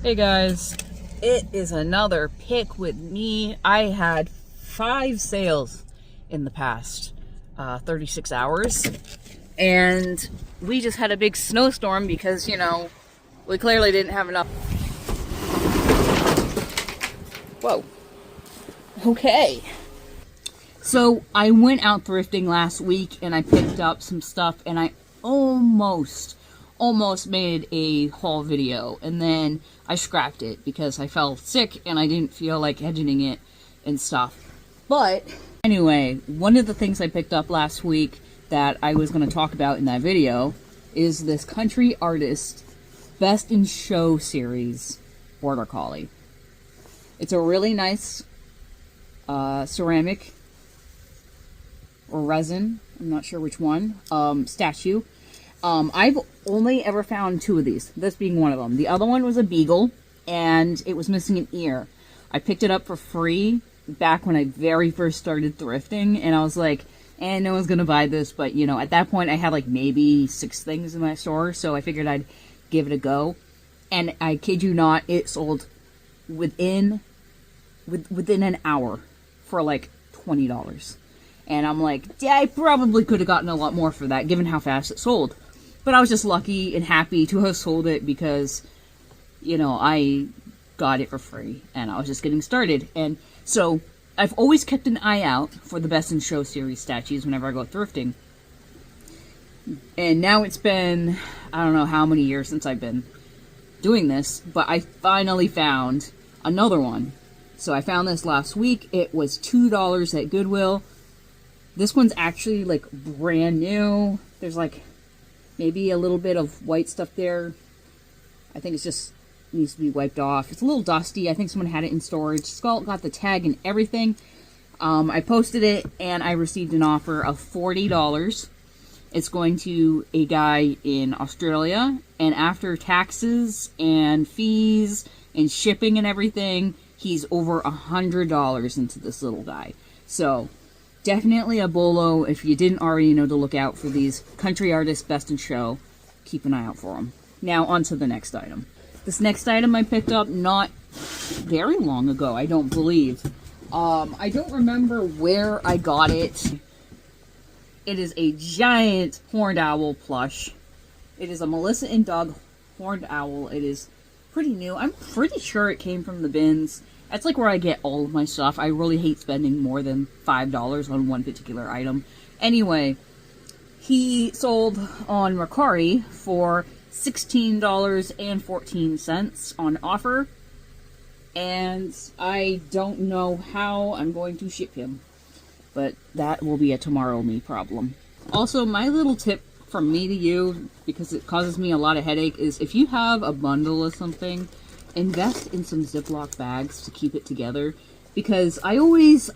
Hey guys, it is another pick with me. I had 5 sales in the past 36 hours, and we just had a big snowstorm because, you know, we clearly didn't have enough. Whoa. Okay. So I went out thrifting last week and I picked up some stuff, and I almost made a haul video, and then I scrapped it because I felt sick and I didn't feel like editing it and stuff. But anyway, one of the things I picked up last week that I was going to talk about in that video is this Country Artist Best in Show series Border Collie. It's a really nice ceramic or resin, I'm not sure which one, statue. I've only ever found 2 of these, this being one of them. The other one was a beagle, and it was missing an ear. I picked it up for free back when I very first started thrifting, and I was like, no one's gonna buy this, but you know, at that point I had like maybe 6 things in my store, so I figured I'd give it a go. And I kid you not, it sold within an hour for like $20. And I'm like, yeah, I probably could have gotten a lot more for that, given how fast it sold. But I was just lucky and happy to have sold it because, you know, I got it for free and I was just getting started. And so I've always kept an eye out for the Best in Show series statues whenever I go thrifting. And now it's been, I don't know how many years since I've been doing this, but I finally found another one. So I found this last week. It was $2 at Goodwill. This one's actually like brand new. There's like maybe a little bit of white stuff there. I think it's just needs to be wiped off. It's a little dusty. I think someone had it in storage. It's got the tag and everything. I posted it and I received an offer of $40. It's going to a guy in Australia, and after taxes and fees and shipping and everything, he's over $100 into this little guy. So definitely a bolo. If you didn't already know to look out for these Country Artist Best in Show, keep an eye out for them. Now on to the next item. This next item I picked up not very long ago, I don't believe. I don't remember where I got it. It is a giant horned owl plush. It is a Melissa and Doug horned owl. It is pretty new. I'm pretty sure it came from the bins. That's like where I get all of my stuff. I really hate spending more than $5 on one particular item. Anyway, he sold on Mercari for $16.14 on offer. And I don't know how I'm going to ship him, but that will be a tomorrow me problem. Also, my little tip from me to you, because it causes me a lot of headache, is if you have a bundle of something, invest in some Ziploc bags to keep it together, because I always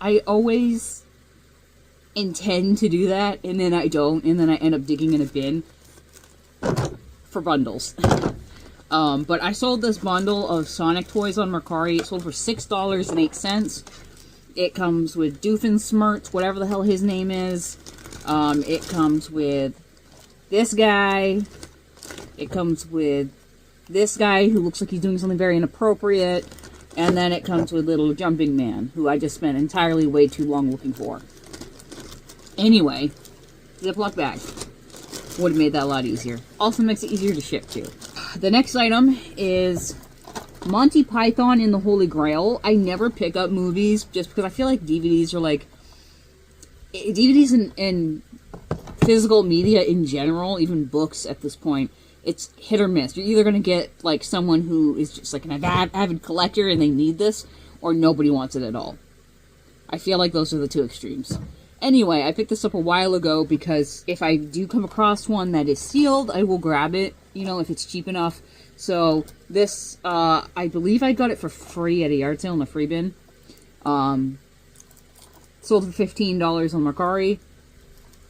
intend to do that, and then I don't, and then I end up digging in a bin for bundles. But I sold this bundle of Sonic toys on Mercari. It sold for $6.08. It comes with Doofenshmirtz, whatever the hell his name is. It comes with this guy. It comes with this guy who looks like he's doing something very inappropriate. And then it comes with little Jumping Man, who I just spent entirely way too long looking for. Anyway, Ziploc bag would have made that a lot easier. Also makes it easier to ship too. The next item is Monty Python and the Holy Grail. I never pick up movies just because I feel like DVDs are like... DVDs and physical media in general, even books at this point, it's hit or miss. You're either going to get like someone who is just like an avid collector and they need this, or nobody wants it at all. I feel like those are the 2 extremes. Anyway, I picked this up a while ago because if I do come across one that is sealed, I will grab it, you know, if it's cheap enough. So this, I believe I got it for free at a yard sale in a free bin. Sold for $15 on Mercari.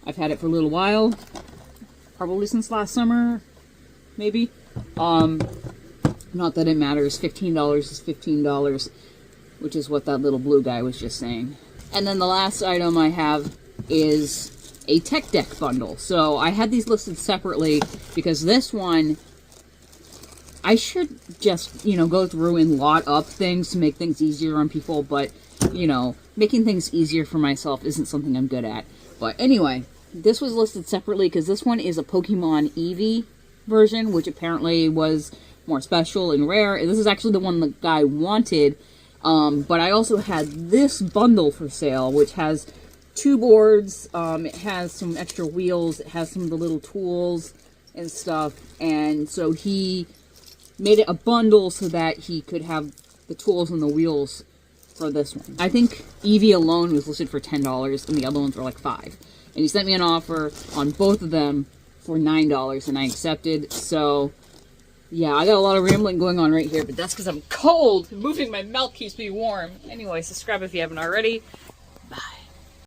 I've had it for a little while. Probably since last summer, maybe. Not that it matters. $15 is $15, which is what that little blue guy was just saying. And then the last item I have is a tech deck bundle. So I had these listed separately because this one I should just, you know, go through and lot up things to make things easier on people, but, you know, making things easier for myself isn't something I'm good at. But anyway, this was listed separately because this one is a Pokemon Eevee version, which apparently was more special and rare. This is actually the one the guy wanted, but I also had this bundle for sale, which has 2 boards, it has some extra wheels, it has some of the little tools and stuff, and so he made it a bundle so that he could have the tools and the wheels for this one. I think Eevee alone was listed for $10, and the other ones were like $5. And he sent me an offer on both of them for $9, and I accepted. So, yeah, I got a lot of rambling going on right here, but that's because I'm cold. Moving my mouth keeps me warm. Anyway, subscribe if you haven't already.